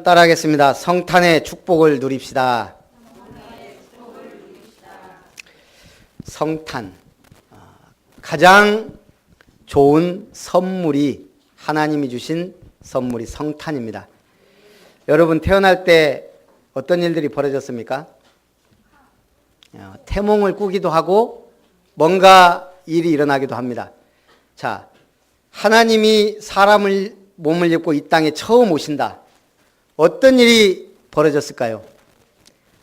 따라하겠습니다. 성탄의 축복을 누립시다. 성탄. 가장 좋은 선물이 하나님이 주신 선물이 성탄입니다. 여러분 태어날 때 어떤 일들이 벌어졌습니까? 태몽을 꾸기도 하고 뭔가 일이 일어나기도 합니다. 자, 하나님이 사람을 몸을 입고 이 땅에 처음 오신다. 어떤 일이 벌어졌을까요?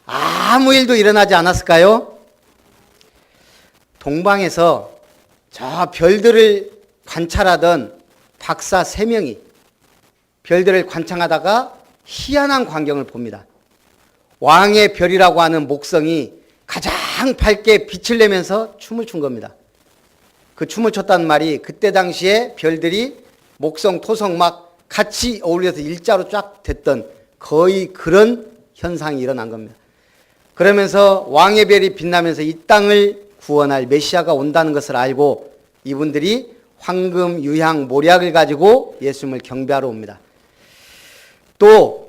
아무 일도 일어나지 않았을까요? 동방에서 저 별들을 관찰하던 박사 3명이 별들을 관찰하다가 희한한 광경을 봅니다. 왕의 별이라고 하는 목성이 가장 밝게 빛을 내면서 춤을 춘 겁니다. 그 춤을 췄다는 말이 그때 당시에 별들이 목성, 토성 막 같이 어울려서 일자로 쫙 됐던 거의 그런 현상이 일어난 겁니다. 그러면서 왕의 별이 빛나면서 이 땅을 구원할 메시아가 온다는 것을 알고 이분들이 황금, 유향, 모략을 가지고 예수님을 경배하러 옵니다. 또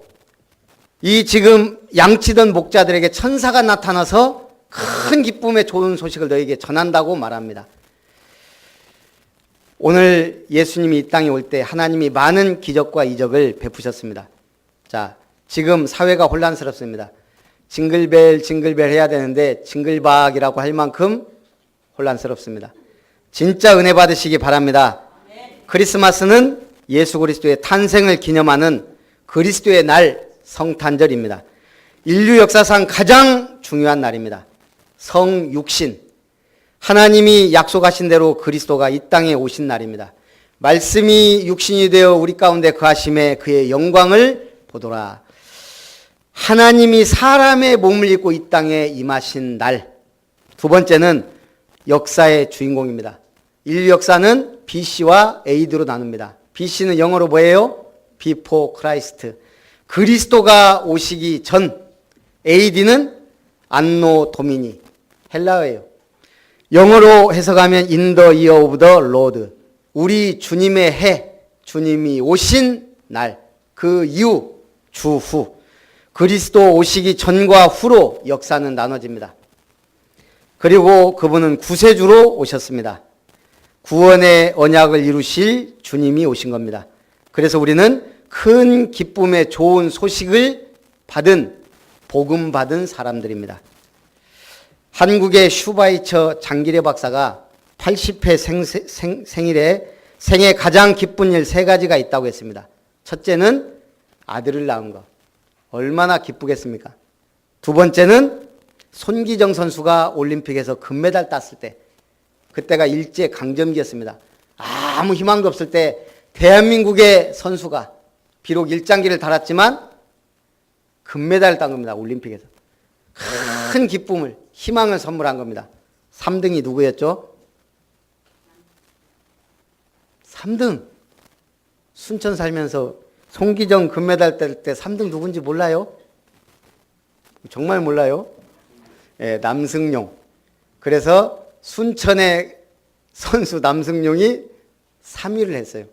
이 지금 양치던 목자들에게 천사가 나타나서 큰 기쁨의 좋은 소식을 너에게 전한다고 말합니다. 오늘 예수님이 이 땅에 올 때 하나님이 많은 기적과 이적을 베푸셨습니다. 자, 지금 사회가 혼란스럽습니다. 징글벨 징글벨 해야 되는데 징글박이라고 할 만큼 혼란스럽습니다. 진짜 은혜 받으시기 바랍니다. 크리스마스는 예수 그리스도의 탄생을 기념하는 그리스도의 날 성탄절입니다. 인류 역사상 가장 중요한 날입니다. 성육신, 하나님이 약속하신 대로 그리스도가 이 땅에 오신 날입니다. 말씀이 육신이 되어 우리 가운데 거하심에 그의 영광을 보도라. 하나님이 사람의 몸을 입고 이 땅에 임하신 날. 두 번째는 역사의 주인공입니다. 인류 역사는 BC와 AD로 나눕니다. BC는 영어로 뭐예요? Before Christ. 그리스도가 오시기 전. AD는 안노 도미니. 헬라어예요. 영어로 해석하면 In the year of the Lord. 우리 주님의 해, 주님이 오신 날, 그 이후, 주후. 그리스도 오시기 전과 후로 역사는 나눠집니다. 그리고 그분은 구세주로 오셨습니다. 구원의 언약을 이루실 주님이 오신 겁니다. 그래서 우리는 큰 기쁨의 좋은 소식을 받은, 복음 받은 사람들입니다. 한국의 슈바이처 장기래 박사가 80회 생일에 생애 가장 기쁜 일 3가지가 있다고 했습니다. 첫째는 아들을 낳은 것. 얼마나 기쁘겠습니까? 두 번째는 손기정 선수가 올림픽에서 금메달 땄을 때, 그때가 일제 강점기였습니다. 아무 희망도 없을 때 대한민국의 선수가 비록 일장기를 달았지만 금메달을 딴 겁니다. 올림픽에서. 큰 기쁨을, 희망을 선물한 겁니다. 3등이 누구였죠? 3등. 순천 살면서 송기정 금메달 뗄 때 3등 누군지 몰라요? 정말 몰라요? 예, 남승용. 그래서 순천의 선수 남승용이 3위를 했어요.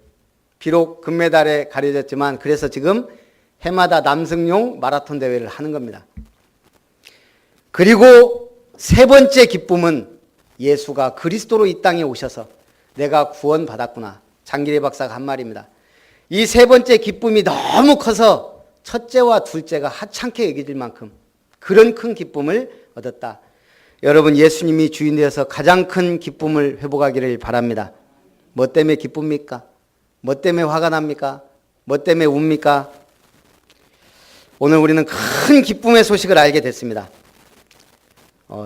비록 금메달에 가려졌지만 그래서 지금 해마다 남승용 마라톤 대회를 하는 겁니다. 그리고 세 번째 기쁨은 예수가 그리스도로 이 땅에 오셔서 내가 구원받았구나. 장기래 박사가 한 말입니다. 이 세 번째 기쁨이 너무 커서 첫째와 둘째가 하찮게 여겨질 만큼 그런 큰 기쁨을 얻었다. 여러분 예수님이 주인 되어서 가장 큰 기쁨을 회복하기를 바랍니다. 뭐 때문에 기쁩니까? 뭐 때문에 화가 납니까? 뭐 때문에 웁니까? 오늘 우리는 큰 기쁨의 소식을 알게 됐습니다.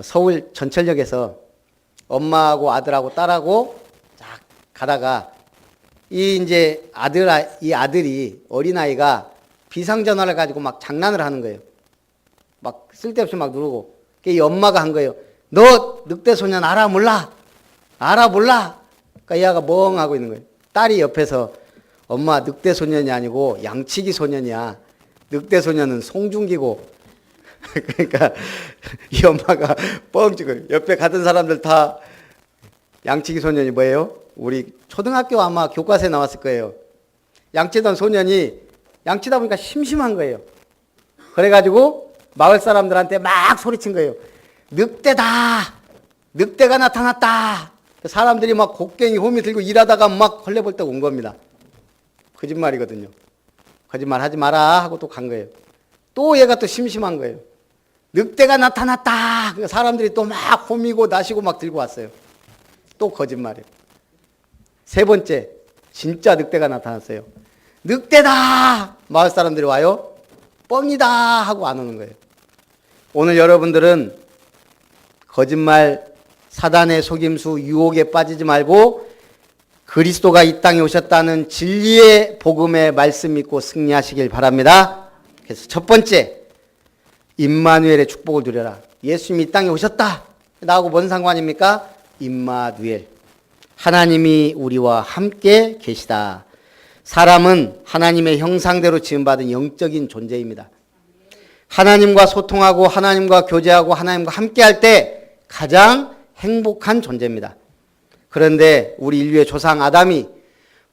서울 전철역에서 엄마하고 아들하고 딸하고 쫙 가다가 이 아들이 어린아이가 비상전화를 가지고 막 장난을 하는 거예요. 막 쓸데없이 막 누르고. 이 엄마가 한 거예요. 너 늑대소년 알아 몰라? 알아 몰라? 그러니까 이 아가 멍 하고 있는 거예요. 딸이 옆에서 엄마 늑대소년이 아니고 양치기 소년이야. 늑대소년은 송중기고. 그러니까 이 엄마가 뻥 찍어요. 옆에 가던 사람들 다 양치기 소년이 뭐예요? 우리 초등학교 아마 교과서에 나왔을 거예요. 양치던 소년이 양치다 보니까 심심한 거예요. 그래가지고 마을 사람들한테 막 소리친 거예요. 늑대다! 늑대가 나타났다! 사람들이 막 곡괭이 호미 들고 일하다가 막 헐레벌떡 온 겁니다. 거짓말이거든요. 거짓말 하지 마라 하고 또 간 거예요. 또 얘가 또 심심한 거예요. 늑대가 나타났다! 사람들이 또 막 호미고 나시고 막 들고 왔어요. 또 거짓말이에요. 세 번째, 진짜 늑대가 나타났어요. 늑대다! 마을 사람들이 와요. 뻥이다! 하고 안 오는 거예요. 오늘 여러분들은 거짓말, 사단의 속임수, 유혹에 빠지지 말고 그리스도가 이 땅에 오셨다는 진리의 복음의 말씀 믿고 승리하시길 바랍니다. 그래서 첫 번째, 임마누엘의 축복을 누려라. 예수님이 이 땅에 오셨다. 나하고 뭔 상관입니까? 임마누엘. 하나님이 우리와 함께 계시다. 사람은 하나님의 형상대로 지음받은 영적인 존재입니다. 하나님과 소통하고 하나님과 교제하고 하나님과 함께할 때 가장 행복한 존재입니다. 그런데 우리 인류의 조상 아담이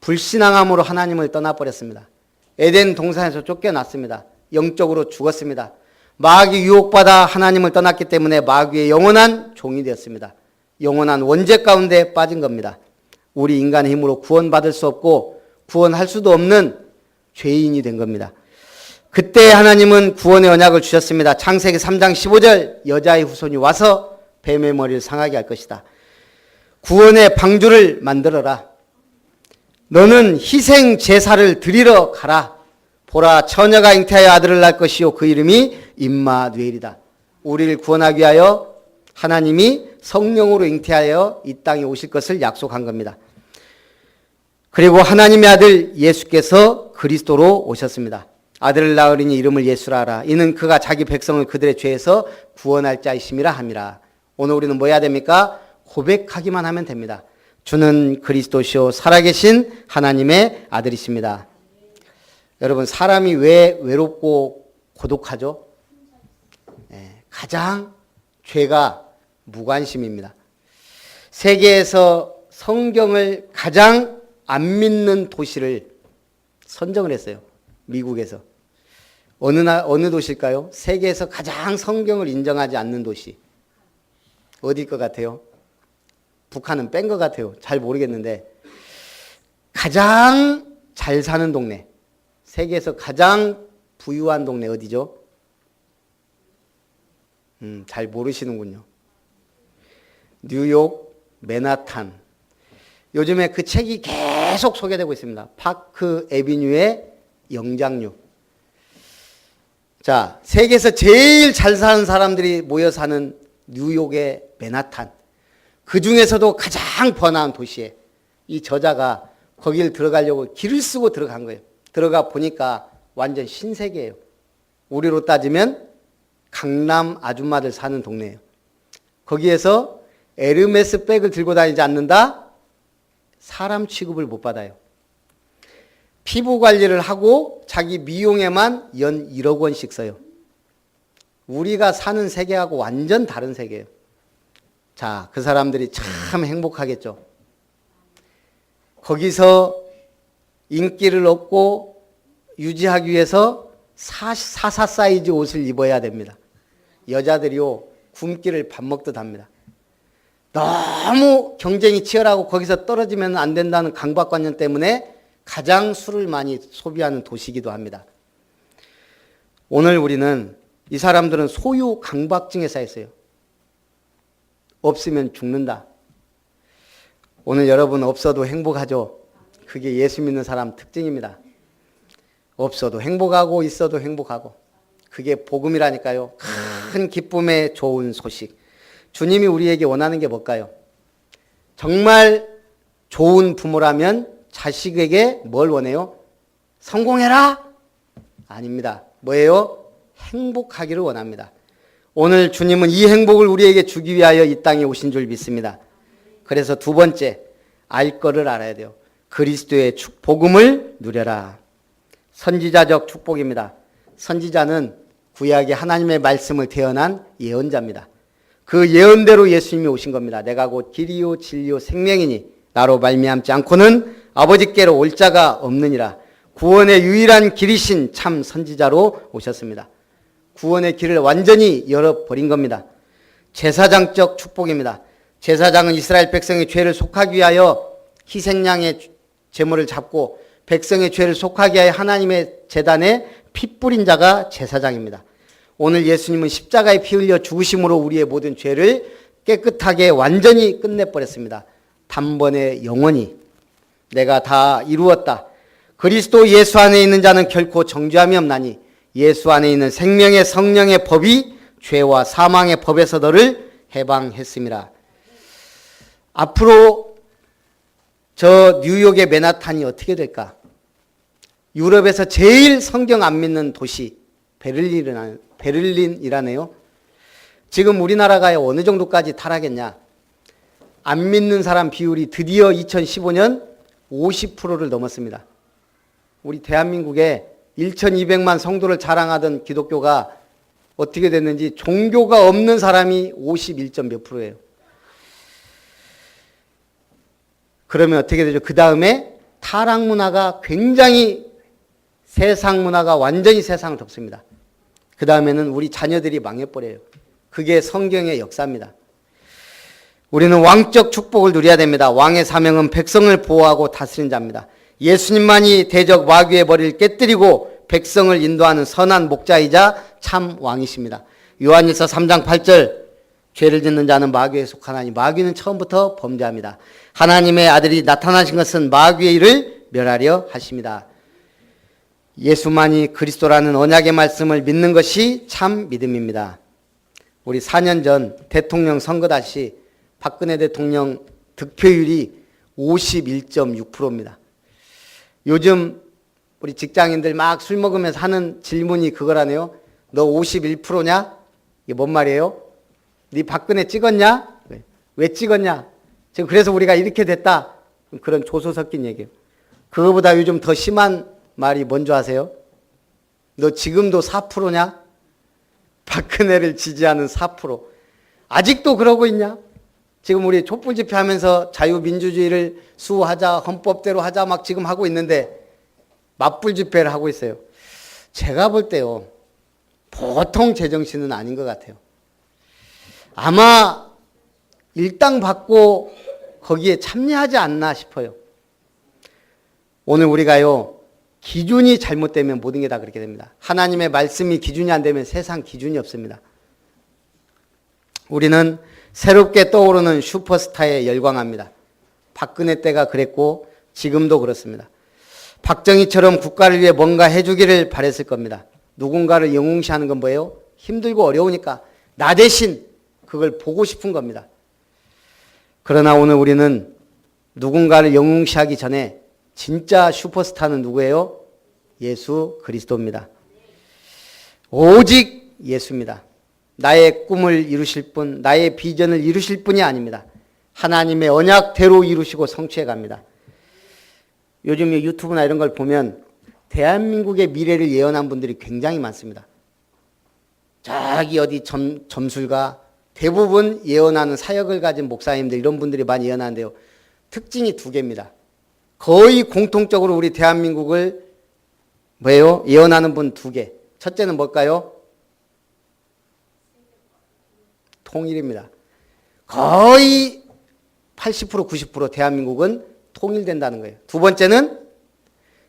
불신앙함으로 하나님을 떠나버렸습니다. 에덴 동산에서 쫓겨났습니다. 영적으로 죽었습니다. 마귀 유혹받아 하나님을 떠났기 때문에 마귀의 영원한 종이 되었습니다. 영원한 원죄 가운데 빠진 겁니다. 우리 인간의 힘으로 구원받을 수 없고 구원할 수도 없는 죄인이 된 겁니다. 그때 하나님은 구원의 언약을 주셨습니다. 창세기 3장 15절 여자의 후손이 와서 뱀의 머리를 상하게 할 것이다. 구원의 방주를 만들어라. 너는 희생 제사를 드리러 가라. 보라 처녀가 잉태하여 아들을 낳을 것이요 그 이름이 임마누엘이다. 우리를 구원하기 위하여 하나님이 성령으로 잉태하여 이 땅에 오실 것을 약속한 겁니다. 그리고 하나님의 아들 예수께서 그리스도로 오셨습니다. 아들을 낳으리니 이름을 예수라 하라. 이는 그가 자기 백성을 그들의 죄에서 구원할 자이심이라 함이라. 오늘 우리는 뭐 해야 됩니까? 고백하기만 하면 됩니다. 주는 그리스도시요 살아계신 하나님의 아들이십니다. 여러분, 사람이 왜 외롭고 고독하죠? 가장 죄가 무관심입니다. 세계에서 성경을 가장 안 믿는 도시를 선정을 했어요. 미국에서. 어느 도시일까요? 세계에서 가장 성경을 인정하지 않는 도시. 어디일 것 같아요? 북한은 뺀 것 같아요. 잘 모르겠는데. 가장 잘 사는 동네. 세계에서 가장 부유한 동네 어디죠? 잘 모르시는군요. 뉴욕 맨하탄. 요즘에 그 책이 계속 소개되고 있습니다. 파크 애비뉴의 영장류. 자, 세계에서 제일 잘 사는 사람들이 모여 사는 뉴욕의 맨하탄. 그 중에서도 가장 번화한 도시에 이 저자가 거기를 들어가려고 길을 쓰고 들어간 거예요. 들어가 보니까 완전 신세계예요. 우리로 따지면 강남 아줌마들 사는 동네예요. 거기에서 에르메스 백을 들고 다니지 않는다? 사람 취급을 못 받아요. 피부 관리를 하고 자기 미용에만 연 1억 원씩 써요. 우리가 사는 세계하고 완전 다른 세계예요. 자, 그 사람들이 참 행복하겠죠. 거기서 인기를 얻고 유지하기 위해서 44 사이즈 옷을 입어야 됩니다. 여자들이요, 굶기를 밥 먹듯 합니다. 너무 경쟁이 치열하고 거기서 떨어지면 안 된다는 강박관념 때문에 가장 술을 많이 소비하는 도시이기도 합니다. 오늘 우리는 이 사람들은 소유 강박증에 쌓였어요. 없으면 죽는다. 오늘 여러분 없어도 행복하죠? 그게 예수 믿는 사람 특징입니다. 없어도 행복하고 있어도 행복하고. 그게 복음이라니까요. 큰 기쁨의 좋은 소식. 주님이 우리에게 원하는 게 뭘까요? 정말 좋은 부모라면 자식에게 뭘 원해요? 성공해라? 아닙니다. 뭐예요? 행복하기를 원합니다. 오늘 주님은 이 행복을 우리에게 주기 위하여 이 땅에 오신 줄 믿습니다. 그래서 두 번째, 알 거를 알아야 돼요. 그리스도의 복음을 누려라. 선지자적 축복입니다. 선지자는 구약의 하나님의 말씀을 태어난 예언자입니다. 그 예언대로 예수님이 오신 겁니다. 내가 곧 길이요 진리요 생명이니 나로 말미암지 않고는 아버지께로 올 자가 없느니라. 구원의 유일한 길이신 참 선지자로 오셨습니다. 구원의 길을 완전히 열어버린 겁니다. 제사장적 축복입니다. 제사장은 이스라엘 백성의 죄를 속하기 위하여 희생양의 제물을 잡고 백성의 죄를 속하기 위하여 하나님의 제단에 피 뿌린 자가 제사장입니다. 오늘 예수님은 십자가에 피 흘려 죽으심으로 우리의 모든 죄를 깨끗하게 완전히 끝내버렸습니다. 단번에 영원히 내가 다 이루었다. 그리스도 예수 안에 있는 자는 결코 정죄함이 없나니 예수 안에 있는 생명의 성령의 법이 죄와 사망의 법에서 너를 해방했음이라. 앞으로 저 뉴욕의 맨하탄이 어떻게 될까? 유럽에서 제일 성경 안 믿는 도시 베를린이라네요. 지금 우리나라가 어느 정도까지 타락했냐? 안 믿는 사람 비율이 드디어 2015년 50%를 넘었습니다. 우리 대한민국에 1200만 성도를 자랑하던 기독교가 어떻게 됐는지 종교가 없는 사람이 51점 몇 프로예요. 그러면 어떻게 되죠? 그 다음에 타락 문화가 굉장히 세상 문화가 완전히 세상을 덮습니다. 그 다음에는 우리 자녀들이 망해버려요. 그게 성경의 역사입니다. 우리는 왕적 축복을 누려야 됩니다. 왕의 사명은 백성을 보호하고 다스린 자입니다. 예수님만이 대적 마귀의 머리를 깨뜨리고 백성을 인도하는 선한 목자이자 참 왕이십니다. 요한일서 3장 8절 죄를 짓는 자는 마귀에 속하나니 마귀는 처음부터 범죄합니다. 하나님의 아들이 나타나신 것은 마귀의 일을 멸하려 하십니다. 예수만이 그리스도라는 언약의 말씀을 믿는 것이 참 믿음입니다. 우리 4년 전 대통령 선거 당시 박근혜 대통령 득표율이 51.6%입니다. 요즘 우리 직장인들 막 술 먹으면서 하는 질문이 그거라네요. 너 51%냐? 이게 뭔 말이에요? 네 박근혜 찍었냐? 왜 찍었냐? 지금 그래서 우리가 이렇게 됐다. 그런 조소 섞인 얘기예요. 그거보다 요즘 더 심한 말이 뭔지 아세요? 너 지금도 4%냐? 박근혜를 지지하는 4%. 아직도 그러고 있냐? 지금 우리 촛불 집회하면서 자유민주주의를 수호하자, 헌법대로 하자 막 지금 하고 있는데 맞불 집회를 하고 있어요. 제가 볼 때요, 보통 제정신은 아닌 것 같아요. 아마 일당 받고 거기에 참여하지 않나 싶어요. 오늘 우리가요, 기준이 잘못되면 모든 게 다 그렇게 됩니다. 하나님의 말씀이 기준이 안 되면 세상 기준이 없습니다. 우리는 새롭게 떠오르는 슈퍼스타에 열광합니다. 박근혜 때가 그랬고 지금도 그렇습니다. 박정희처럼 국가를 위해 뭔가 해주기를 바랬을 겁니다. 누군가를 영웅시하는 건 뭐예요? 힘들고 어려우니까 나 대신 그걸 보고 싶은 겁니다. 그러나 오늘 우리는 누군가를 영웅시하기 전에 진짜 슈퍼스타는 누구예요? 예수 그리스도입니다. 오직 예수입니다. 나의 꿈을 이루실 분, 나의 비전을 이루실 분이 아닙니다. 하나님의 언약대로 이루시고 성취해 갑니다. 요즘 유튜브나 이런 걸 보면 대한민국의 미래를 예언한 분들이 굉장히 많습니다. 저기 어디 점술가, 대부분 예언하는 사역을 가진 목사님들 이런 분들이 많이 예언하는데요. 특징이 두 개입니다. 거의 공통적으로 우리 대한민국을 뭐예요? 예언하는 분 두 개. 첫째는 뭘까요? 통일입니다. 거의 80% 90% 대한민국은 통일된다는 거예요. 두 번째는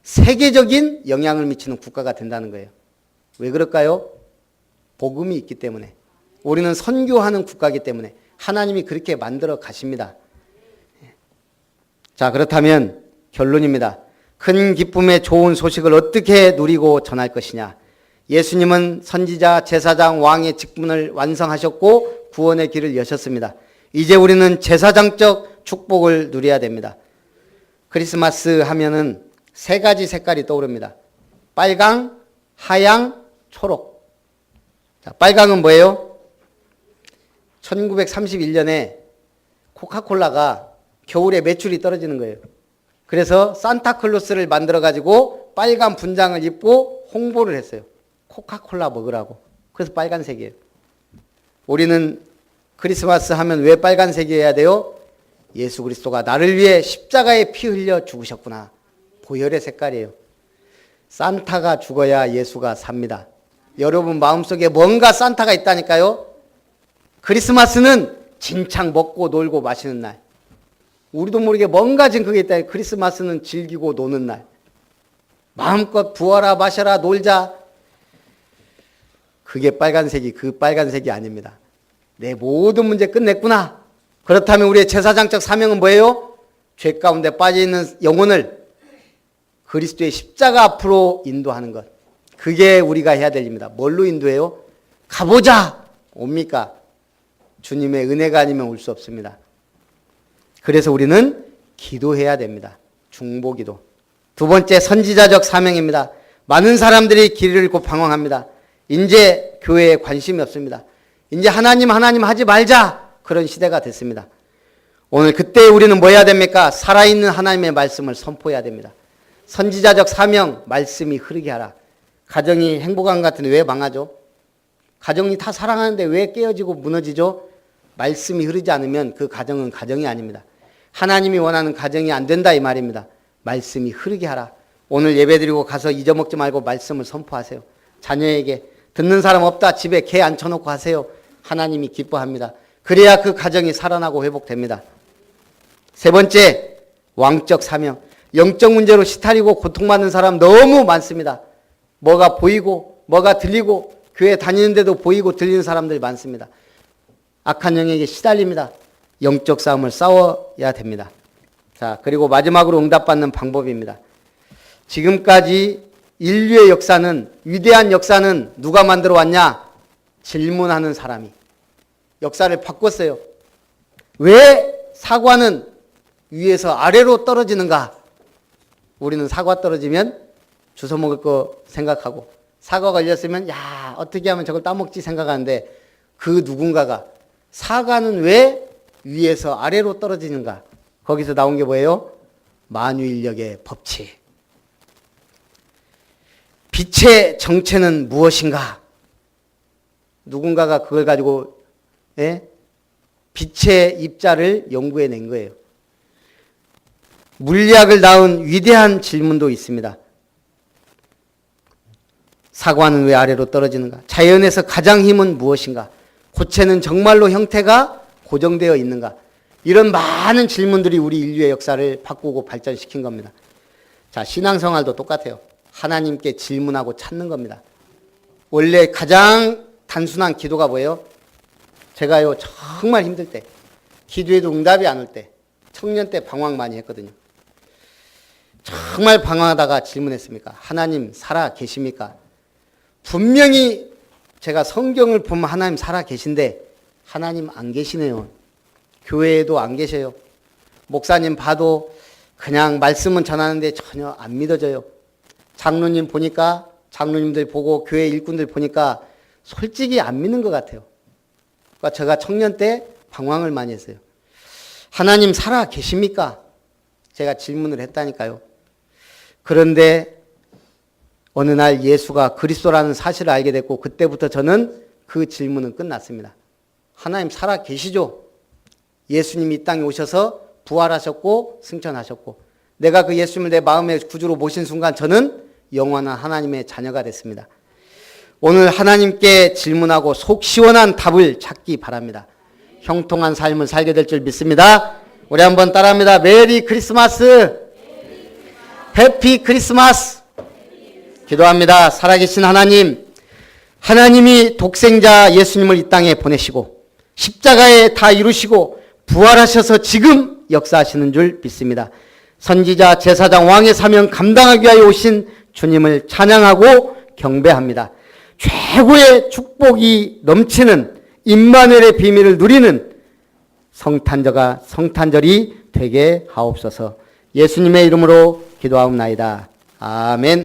세계적인 영향을 미치는 국가가 된다는 거예요. 왜 그럴까요? 복음이 있기 때문에. 우리는 선교하는 국가이기 때문에 하나님이 그렇게 만들어 가십니다. 자, 그렇다면 결론입니다. 큰 기쁨의 좋은 소식을 어떻게 누리고 전할 것이냐. 예수님은 선지자, 제사장, 왕의 직분을 완성하셨고 구원의 길을 여셨습니다. 이제 우리는 제사장적 축복을 누려야 됩니다. 크리스마스 하면은 세 가지 색깔이 떠오릅니다. 빨강, 하양, 초록. 자, 빨강은 뭐예요? 1931년에 코카콜라가 겨울에 매출이 떨어지는 거예요. 그래서 산타클로스를 만들어가지고 빨간 분장을 입고 홍보를 했어요. 코카콜라 먹으라고. 그래서 빨간색이에요. 우리는 크리스마스 하면 왜 빨간색이어야 돼요? 예수 그리스도가 나를 위해 십자가에 피 흘려 죽으셨구나. 보혈의 색깔이에요. 산타가 죽어야 예수가 삽니다. 여러분 마음속에 뭔가 산타가 있다니까요. 크리스마스는 진창 먹고 놀고 마시는 날. 우리도 모르게 뭔가 지금 그게 있다. 크리스마스는 즐기고 노는 날. 마음껏 부어라 마셔라 놀자. 그게 빨간색이 그 빨간색이 아닙니다. 내 모든 문제 끝냈구나. 그렇다면 우리의 제사장적 사명은 뭐예요? 죄 가운데 빠져있는 영혼을 그리스도의 십자가 앞으로 인도하는 것. 그게 우리가 해야 될 일입니다. 뭘로 인도해요? 가보자! 옵니까? 주님의 은혜가 아니면 올 수 없습니다. 그래서 우리는 기도해야 됩니다. 중보기도. 두 번째, 선지자적 사명입니다. 많은 사람들이 길을 잃고 방황합니다. 이제 교회에 관심이 없습니다. 이제 하나님 하지 말자. 그런 시대가 됐습니다. 오늘 그때 우리는 뭐 해야 됩니까? 살아있는 하나님의 말씀을 선포해야 됩니다. 선지자적 사명, 말씀이 흐르게 하라. 가정이 행복한 것 같은데 왜 망하죠? 가정이 다 사랑하는데 왜 깨어지고 무너지죠? 말씀이 흐르지 않으면 그 가정은 가정이 아닙니다. 하나님이 원하는 가정이 안 된다 이 말입니다. 말씀이 흐르게 하라. 오늘 예배드리고 가서 잊어먹지 말고 말씀을 선포하세요. 자녀에게 듣는 사람 없다. 집에 개 앉혀놓고 하세요. 하나님이 기뻐합니다. 그래야 그 가정이 살아나고 회복됩니다. 세 번째, 왕적 사명. 영적 문제로 시달리고 고통받는 사람 너무 많습니다. 뭐가 보이고 뭐가 들리고 교회 다니는데도 보이고 들리는 사람들이 많습니다. 악한 영에게 시달립니다. 영적 싸움을 싸워야 됩니다. 자, 그리고 마지막으로 응답받는 방법입니다. 지금까지 인류의 역사는, 위대한 역사는 누가 만들어 왔냐? 질문하는 사람이. 역사를 바꿨어요. 왜 사과는 위에서 아래로 떨어지는가? 우리는 사과 떨어지면 주워 먹을 거 생각하고, 사과 걸렸으면 야 어떻게 하면 저걸 따먹지 생각하는데, 그 누군가가 사과는 왜 위에서 아래로 떨어지는가? 거기서 나온 게 뭐예요? 만유인력의 법칙. 빛의 정체는 무엇인가? 누군가가 그걸 가지고 빛의 입자를 연구해낸 거예요. 물리학을 낳은 위대한 질문도 있습니다. 사과는 왜 아래로 떨어지는가? 자연에서 가장 힘은 무엇인가? 고체는 정말로 형태가 고정되어 있는가? 이런 많은 질문들이 우리 인류의 역사를 바꾸고 발전시킨 겁니다. 자, 신앙생활도 똑같아요. 하나님께 질문하고 찾는 겁니다. 원래 가장 단순한 기도가 뭐예요? 제가요 정말 힘들 때, 기도해도 응답이 안 올 때, 청년 때 방황 많이 했거든요. 정말 방황하다가 질문했습니까? 하나님 살아 계십니까? 분명히 제가 성경을 보면 하나님 살아 계신데 하나님 안 계시네요. 교회에도 안 계셔요. 목사님 봐도 그냥 말씀은 전하는데 전혀 안 믿어져요. 장로님 보니까, 장로님들 보고 교회 일꾼들 보니까 솔직히 안 믿는 것 같아요. 그러니까 제가 청년 때 방황을 많이 했어요. 하나님 살아 계십니까? 제가 질문을 했다니까요. 그런데 어느 날 예수가 그리스도라는 사실을 알게 됐고, 그때부터 저는 그 질문은 끝났습니다. 하나님 살아 계시죠? 예수님이 이 땅에 오셔서 부활하셨고 승천하셨고, 내가 그 예수님을 내 마음의 구주로 모신 순간 저는 영원한 하나님의 자녀가 됐습니다. 오늘 하나님께 질문하고 속 시원한 답을 찾기 바랍니다. 형통한 삶을 살게 될 줄 믿습니다. 우리 한번 따라합니다. 메리 크리스마스, 해피 크리스마스. 기도합니다. 살아계신 하나님, 하나님이 독생자 예수님을 이 땅에 보내시고 십자가에 다 이루시고 부활하셔서 지금 역사하시는 줄 믿습니다. 선지자, 제사장, 왕의 사명 감당하기 위하여 오신 주님을 찬양하고 경배합니다. 최고의 축복이 넘치는 임마누엘의 비밀을 누리는 성탄절이 되게 하옵소서. 예수님의 이름으로 기도하옵나이다. 아멘.